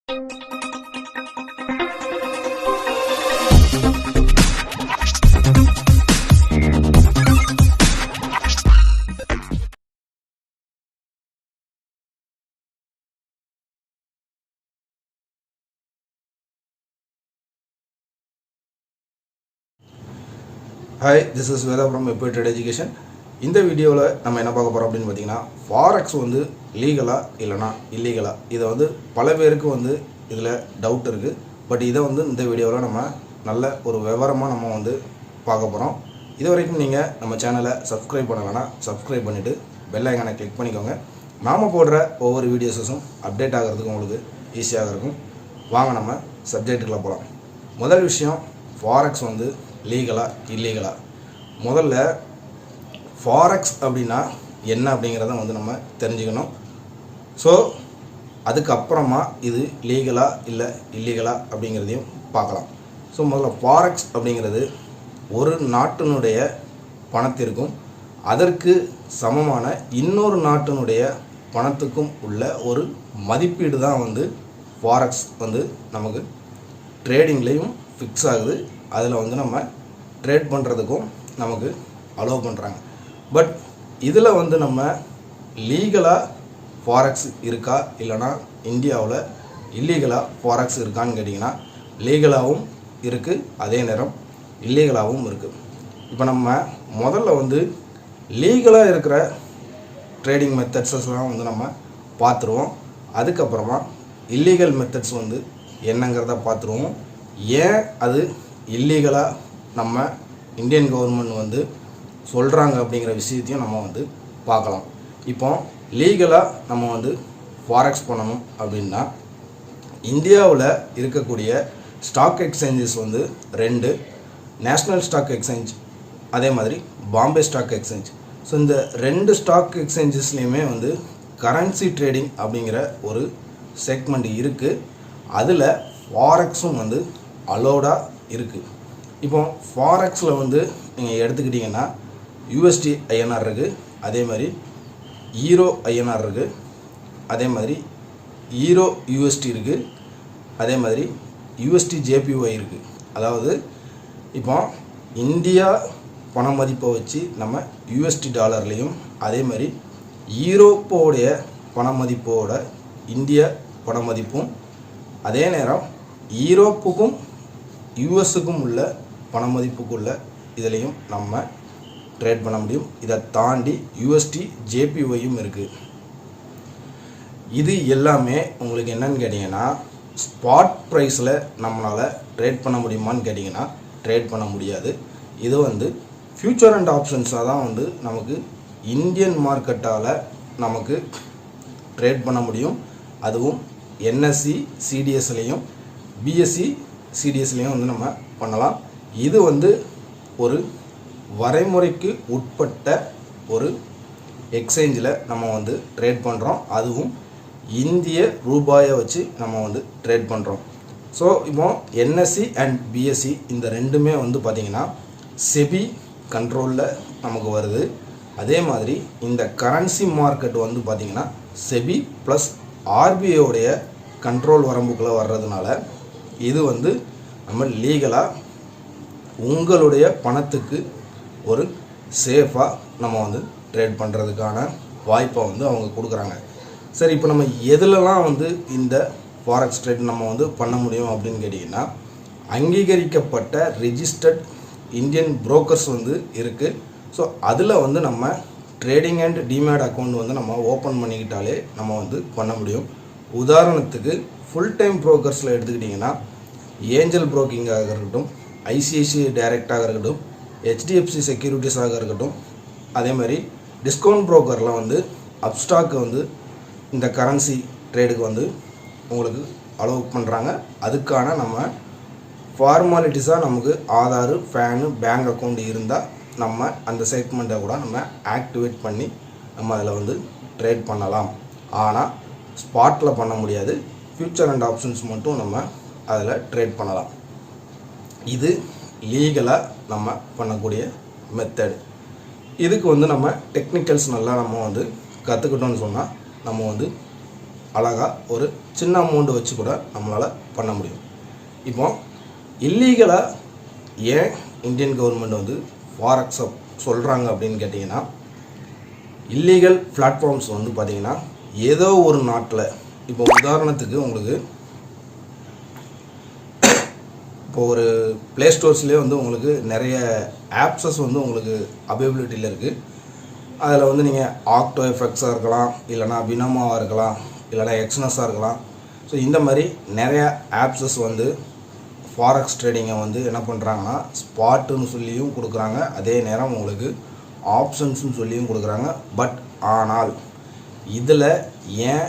Hi, this is Veda from Web Trade Education. இந்த வீடியோவில் நம்ம என்ன பார்க்க போகிறோம் அப்படின்னு பார்த்தீங்கன்னா, ஃபாரெக்ஸ் வந்து லீகலாக இல்லைனா இல்லீகலாக, இதை வந்து பல பேருக்கு வந்து இதில் டவுட் இருக்குது. பட் இதை வந்து இந்த வீடியோவில் நம்ம நல்ல ஒரு விவரமாக நம்ம வந்து பார்க்க போகிறோம். இது வரைக்கும் நீங்கள் நம்ம சேனலை சப்ஸ்கிரைப் பண்ணலைன்னா சப்ஸ்கிரைப் பண்ணிவிட்டு பெல் ஐகானை கிளிக் பண்ணிக்கோங்க. நாம் போடுற ஒவ்வொரு வீடியோஸும் அப்டேட் ஆகிறதுக்கு உங்களுக்கு ஈஸியாக இருக்கும். வாங்க நம்ம சப்ஜெக்ட்டுக்குள்ளே போகலாம். முதல் விஷயம், ஃபாரெக்ஸ் வந்து லீகலா இல்லீகலா. முதல்ல ஃபாரெக்ஸ் அப்படின்னா என்ன அப்படிங்கிறத வந்து நம்ம தெரிஞ்சுக்கணும். ஸோ அதுக்கப்புறமா இது லீகலா இல்லை இல்லீகலா அப்படிங்கிறதையும் பார்க்கலாம். ஸோ முதல்ல ஃபாரெக்ஸ் அப்படிங்கிறது ஒரு நாட்டினுடைய பணத்திற்கும் அதற்கு சமமான இன்னொரு நாட்டினுடைய பணத்துக்கும் உள்ள ஒரு மதிப்பீடு தான் வந்து ஃபாரெக்ஸ் வந்து நமக்கு ட்ரேடிங்லேயும் ஃபிக்ஸ் ஆகுது. அதில் வந்து நம்ம ட்ரேட் பண்ணுறதுக்கும் நமக்கு அலோவ் பண்ணுறாங்க. பட் இதில் வந்து நம்ம லீகலாக ஃபாரெக்ஸ் இருக்கா இல்லைனா இந்தியாவில் இல்லீகலாக ஃபாரெக்ஸ் இருக்கான்னு கேட்டிங்கன்னா, லீகலாகவும் இருக்குது, அதே நேரம் இல்லீகலாகவும் இருக்குது. இப்போ நம்ம முதல்ல வந்து லீகலாக இருக்கிற ட்ரேடிங் மெத்தட்ஸஸ்லாம் வந்து நம்ம பார்த்துருவோம். அதுக்கப்புறமா இல்லீகல் மெத்தட்ஸ் வந்து என்னங்கிறத பார்த்துருவோம். ஏன் அது இல்லீகலாக நம்ம இந்தியன் கவர்மெண்ட் வந்து சொல்கிறாங்க அப்படிங்கிற விஷயத்தையும் நம்ம வந்து பார்க்கலாம். இப்போ லீகலாக நம்ம வந்து ஃபாரெக்ஸ் பண்ணணும் அப்படின்னா, இந்தியாவில் இருக்கக்கூடிய ஸ்டாக் எக்ஸ்சேஞ்சஸ் வந்து 2, நேஷ்னல் ஸ்டாக் எக்ஸ்சேஞ்ச், அதே மாதிரி பாம்பே ஸ்டாக் எக்ஸ்சேஞ்ச். ஸோ இந்த 2 ஸ்டாக் எக்ஸ்சேஞ்சஸ்லேயுமே வந்து கரன்சி ட்ரேடிங் அப்படிங்கிற ஒரு செக்மெண்ட் இருக்குது. அதில் ஃபாரெக்ஸும் வந்து அலோடாக இருக்குது. இப்போ ஃபாரெக்ஸில் வந்து நீங்கள் எடுத்துக்கிட்டிங்கன்னா யூஎஸ்டி ஐஎன்ஆர் இருக்குது, அதே மாதிரி ஈரோ ஐஎன்ஆர் இருக்குது, அதே மாதிரி ஈரோ யூஎஸ்டி இருக்குது, அதே மாதிரி யூஎஸ்டி ஜேபிஒய் இருக்குது. அதாவது இப்போ இந்தியா பண மதிப்பை வச்சு நம்ம யூஎஸ்டி டாலர்லேயும், அதே மாதிரி ஈரோப்போடைய பண மதிப்போட இந்திய பண மதிப்பும், அதே நேரம் ஈரோப்புக்கும் யூஎஸுக்கும் உள்ள பண மதிப்புக்குள்ள இதிலையும் நம்ம ட்ரேட் பண்ண முடியும். இதை தாண்டி யூஎஸ்டி ஜேபிஒயும் இருக்குது. இது எல்லாமே உங்களுக்கு என்னன்னு கேட்டிங்கன்னா, ஸ்பாட் ப்ரைஸில் நம்மளால் ட்ரேட் பண்ண முடியுமான்னு கேட்டிங்கன்னா ட்ரேட் பண்ண முடியாது. இது வந்து ஃபியூச்சர் அண்ட் ஆப்ஷன்ஸாக தான் வந்து நமக்கு இந்தியன் மார்க்கெட்டால் நமக்கு ட்ரேட் பண்ண முடியும். அதுவும் என்எஸ்சி சிடிஎஸ்லையும் பிஎஸ்சி சிடிஎஸ்லையும் வந்து நம்ம பண்ணலாம். இது வந்து ஒரு வரைமுறைக்கு உட்பட்ட ஒரு எக்ஸ்சேஞ்சில் நம்ம வந்து ட்ரேட் பண்ணுறோம். அதுவும் இந்திய ரூபாயை வச்சு நம்ம வந்து ட்ரேட் பண்ணுறோம். ஸோ இப்போ என்எஸ்சி அண்ட் பிஎஸ்சி இந்த ரெண்டுமே வந்து பார்த்திங்கன்னா செபி கண்ட்ரோலில் நமக்கு வருது. அதே மாதிரி இந்த கரன்சி மார்க்கெட் வந்து பார்த்திங்கன்னா செபி ப்ளஸ் ஆர்பிஐயோடைய கண்ட்ரோல் வரம்புக்குள்ளே வர்றதுனால இது வந்து நம்ம லீகலாக உங்களுடைய பணத்துக்கு ஒரு சேஃபாக நம்ம வந்து ட்ரேட் பண்ணுறதுக்கான வாய்ப்பை வந்து அவங்க கொடுக்குறாங்க. சரி, இப்போ நம்ம எதுலலாம் வந்து இந்த ஃபாரெக்ஸ் ட்ரேட் நம்ம வந்து பண்ண முடியும் அப்படின்னு கேட்டிங்கன்னா, அங்கீகரிக்கப்பட்ட ரிஜிஸ்டர்ட் இந்தியன் புரோக்கர்ஸ் வந்து இருக்குது. ஸோ அதில் வந்து நம்ம ட்ரேடிங் அண்ட் டிமேட் அக்கௌண்ட் வந்து நம்ம ஓப்பன் பண்ணிக்கிட்டாலே நம்ம வந்து பண்ண முடியும். உதாரணத்துக்கு ஃபுல் டைம் புரோக்கர்ஸில் எடுத்துக்கிட்டிங்கன்னா, ஏஞ்சல் புரோக்கிங்காக இருக்கட்டும், ஐசிஐசிஐ டைரக்டாக இருக்கட்டும், ஹெச்டிஎஃப்சி செக்யூரிட்டிஸாக இருக்கட்டும், அதே மாதிரி டிஸ்கவுண்ட் புரோக்கரில் வந்து அப்ஸ்டாக்கு வந்து இந்த கரன்சி ட்ரேடுக்கு வந்து உங்களுக்கு அலோவ் பண்ணுறாங்க. அதுக்கான நம்ம ஃபார்மாலிட்டிஸாக நமக்கு ஆதார், பேனு, பேங்க் அக்கௌண்ட் இருந்தால் நம்ம அந்த செக்மெண்ட்டை கூட நம்ம ஆக்டிவேட் பண்ணி நம்ம அதில் வந்து ட்ரேட் பண்ணலாம். ஆனால் ஸ்பாட்டில் பண்ண முடியாது. ஃபியூச்சர் அண்ட் ஆப்ஷன்ஸ் மட்டும் நம்ம அதில் ட்ரேட் பண்ணலாம். இது லீகலாக நம்ம பண்ணக்கூடிய மெத்தட். இதுக்கு வந்து நம்ம டெக்னிக்கல்ஸ் நல்லா நம்ம வந்து கற்றுக்கிட்டோன்னு சொன்னால் நம்ம வந்து அழகாக ஒரு சின்ன அமௌண்ட் வச்சு கூட நம்மளால் பண்ண முடியும். இப்போ இல்லீகலாக ஏன் இந்தியன் கவர்மெண்ட் வந்து ஃபாரெக்ஸை சொல்கிறாங்க அப்படின்னு கேட்டிங்கன்னா, இல்லீகல் பிளாட்ஃபார்ம்ஸ் வந்து பார்த்திங்கன்னா ஏதோ ஒரு நாட்டில், இப்போ உதாரணத்துக்கு உங்களுக்கு இப்போ ஒரு ப்ளே ஸ்டோர்ஸ்லேயே வந்து உங்களுக்கு நிறைய ஆப்ஸஸ் வந்து உங்களுக்கு அவைலபிலிட்டியில் இருக்குது. அதில் வந்து நீங்கள் ஆக்டோ எஃபெக்ட்ஸாக இருக்கலாம், இல்லைனா பினமாவாக இருக்கலாம், இல்லைனா எக்ஸ்னஸாக இருக்கலாம். ஸோ இந்த மாதிரி நிறையா ஆப்ஸஸ் வந்து ஃபாரெக்ஸ் ட்ரேடிங்கை வந்து என்ன பண்ணுறாங்கன்னா ஸ்பாட்டுன்னு சொல்லியும் கொடுக்குறாங்க, அதே நேரம் உங்களுக்கு ஆப்ஷன்ஸ்னு சொல்லியும் கொடுக்குறாங்க. பட் ஆனால் இதில் ஏன்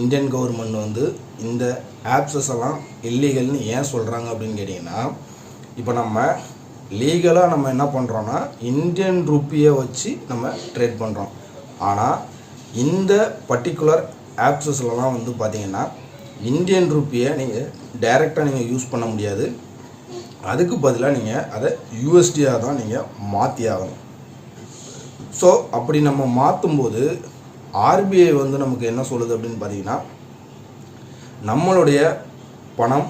இந்தியன் கவர்மெண்ட் வந்து இந்த ஆப்ஸஸ் எல்லாம் இல்லீகல்னு ஏன் சொல்கிறாங்க அப்படின்னு கேட்டிங்கன்னா, இப்போ நம்ம லீகலாக நம்ம என்ன பண்ணுறோன்னா இந்தியன் ருப்பியை வச்சு நம்ம ட்ரேட் பண்ணுறோம். ஆனால் இந்த பர்டிகுலர் ஆப்ஸஸ்லாம் வந்து பார்த்திங்கன்னா இந்தியன் ருப்பியை நீங்கள் டைரெக்டாக நீங்கள் யூஸ் பண்ண முடியாது. அதுக்கு பதிலாக நீங்கள் அதை யூஎஸ்டியாக தான் நீங்கள் மாற்றி ஆகணும். ஸோ அப்படி நம்ம மாற்றும்போது ஆர்பிஐ வந்து நமக்கு என்ன சொல்லுது அப்படின்னு பார்த்தீங்கன்னா, நம்மளுடைய பணம்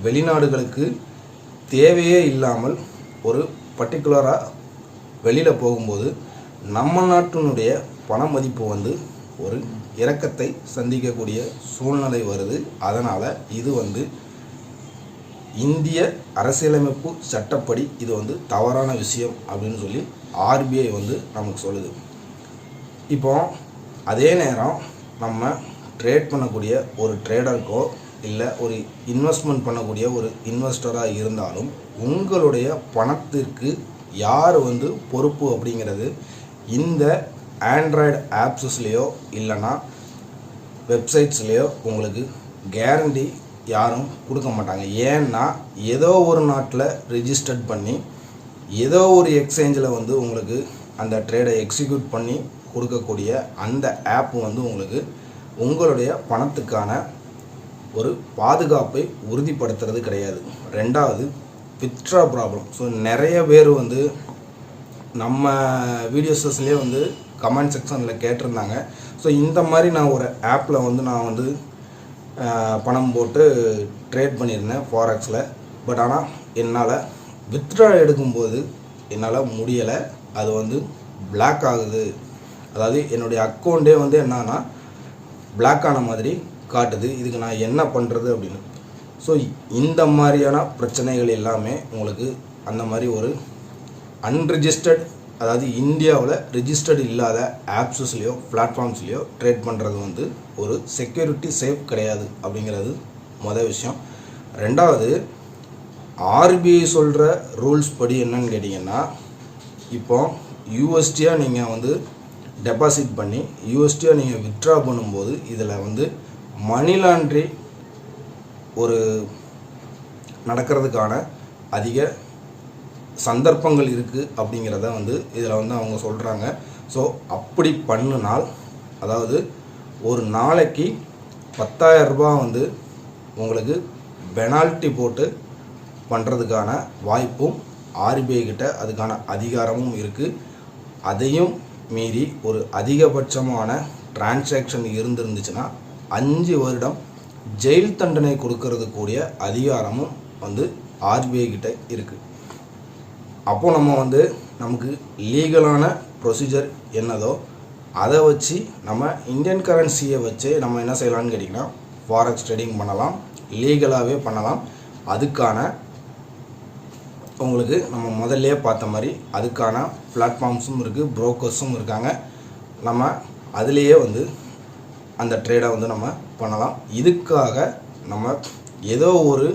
வெளிநாடுகளுக்கு தேவையே இல்லாமல் ஒரு பர்டிகுலராக வெளியில் போகும்போது நம்ம நாட்டினுடைய பண மதிப்பு வந்து ஒரு இறக்கத்தை சந்திக்கக்கூடிய சூழ்நிலை வருது. அதனால் இது வந்து இந்திய அரசியலமைப்பு சட்டப்படி இது வந்து தவறான விஷயம் அப்படின்னு சொல்லி ஆர்பிஐ வந்து நமக்கு சொல்லுது. இப்போ அதே நேரம் நம்ம ட்ரேட் பண்ணக்கூடிய ஒரு ட்ரேடருக்கோ இல்லை ஒரு இன்வெஸ்ட்மெண்ட் பண்ணக்கூடிய ஒரு இன்வெஸ்டராக இருந்தாலும் உங்களுடைய பணத்திற்கு யார் வந்து பொறுப்பு அப்படிங்கிறது இந்த ஆண்ட்ராய்டு ஆப்ஸஸ்லேயோ இல்லைனா வெப்சைட்ஸ்லேயோ உங்களுக்கு கேரண்டி யாரும் கொடுக்க மாட்டாங்க. ஏன்னா ஏதோ ஒரு நாட்டில் ரிஜிஸ்டர்ட் பண்ணி ஏதோ ஒரு எக்ஸ்சேஞ்சில் வந்து உங்களுக்கு அந்த ட்ரேடை எக்ஸிக்யூட் பண்ணி கொடுக்கக்கூடிய அந்த ஆப் வந்து உங்களுக்கு உங்களுடைய பணத்துக்கான ஒரு பாதுகாப்பை உறுதிப்படுத்துறது கிடையாது. ரெண்டாவது வித்ட்ரா ப்ராப்ளம். ஸோ நிறைய பேர் வந்து நம்ம வீடியோஸஸ்லேயே வந்து கமெண்ட் செக்ஷனில் கேட்டிருந்தாங்க. ஸோ இந்த மாதிரி நான் ஒரு ஆப்பில் வந்து நான் வந்து பணம் போட்டு ட்ரேட் பண்ணியிருந்தேன் ஃபாரெக்ஸில். பட் ஆனால் என்னால் வித்ட்ரா எடுக்கும்போது என்னால் முடியலை. அது வந்து பிளாக் ஆகுது. அதாவது என்னுடைய அக்கௌண்ட்டே வந்து என்னன்னா பிளாக் ஆன மாதிரி காட்டுது. இதுக்கு நான் என்ன பண்ணுறது அப்படின்னு. ஸோ இந்த மாதிரியான பிரச்சனைகள் எல்லாமே உங்களுக்கு அந்த மாதிரி ஒரு அன்ரிஜிஸ்டர்ட், அதாவது இந்தியாவில் ரிஜிஸ்டர்டு இல்லாத ஆப்ஸஸ்லேயோ பிளாட்ஃபார்ம்ஸ்லேயோ ட்ரேட் பண்ணுறது வந்து ஒரு செக்யூரிட்டி சேஃப் கிடையாது அப்படிங்கிறது மொதல் விஷயம். ரெண்டாவது ஆர்பிஐ சொல்கிற ரூல்ஸ் படி என்னன்னு கேட்டிங்கன்னா, இப்போ யூஎஸ்டியாக நீங்கள் வந்து டெபாசிட் பண்ணி யூஎஸ்டியாக நீங்கள் வித்ட்ரா பண்ணும்போது இதில் வந்து மணி லாண்ட்ரி ஒரு நடக்கிறதுக்கான அதிக சந்தர்ப்பங்கள் இருக்குது அப்படிங்கிறத வந்து இதில் வந்து அவங்க சொல்கிறாங்க. ஸோ அப்படி பண்ணினால், அதாவது ஒரு நாளைக்கு 10,000 ரூபாய் வந்து உங்களுக்கு பெனால்ட்டி போட்டு பண்ணுறதுக்கான வாய்ப்பும் ஆர்பிஐ கிட்ட அதுக்கான அதிகாரமும் இருக்குது. அதையும் மீறி ஒரு அதிகபட்சமான டிரான்சாக்ஷன் இருந்துருந்துச்சுன்னா 5 வருடம் ஜெயில் தண்டனை கொடுக்கறது கூடிய அதிகாரமும் வந்து ஆர்பிஐ கிட்ட இருக்குது. அப்போது நம்ம வந்து நமக்கு லீகலான ப்ரொசீஜர் என்னதோ அதை வச்சு நம்ம இந்தியன் கரன்சியை வச்சு நம்ம என்ன செய்யலாம்னு கேட்டிங்கன்னா ஃபாரெக்ஸ் ட்ரேடிங் பண்ணலாம், லீகலாகவே பண்ணலாம். அதுக்கான உங்களுக்கு நம்ம முதல்லே பார்த்த மாதிரி அதுக்கான பிளாட்ஃபார்ம்ஸும் இருக்குது, புரோக்கர்ஸும் இருக்காங்க. நம்ம அதுலேயே வந்து அந்த ட்ரேடை வந்து நம்ம பண்ணலாம். இதுக்காக நம்ம ஏதோ ஒரு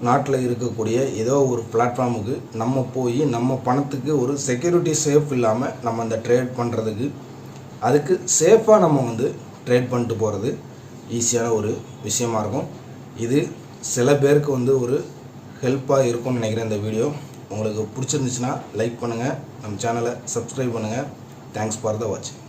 நாட்டில் இருக்கக்கூடிய ஏதோ ஒரு பிளாட்ஃபார்முக்கு நம்ம போய் நம்ம பணத்துக்கு ஒரு செக்யூரிட்டி சேஃப் இல்லாமல் நம்ம அந்த ட்ரேட் பண்ணுறதுக்கு அதுக்கு சேஃபாக நம்ம வந்து ட்ரேட் பண்ணிட்டு போகிறது ஈஸியான ஒரு விஷயமா இருக்கும். இது சில பேருக்கு வந்து ஒரு ஹெல்ப்பாக இருக்கும்னு நினைக்கிறேன். இந்த வீடியோ உங்களுக்கு பிடிச்சிருந்துச்சுன்னா லைக் பண்ணுங்கள், நம்ம சேனலை சப்ஸ்கிரைப் பண்ணுங்கள். தேங்க்ஸ் ஃபார் த வாட்சிங்.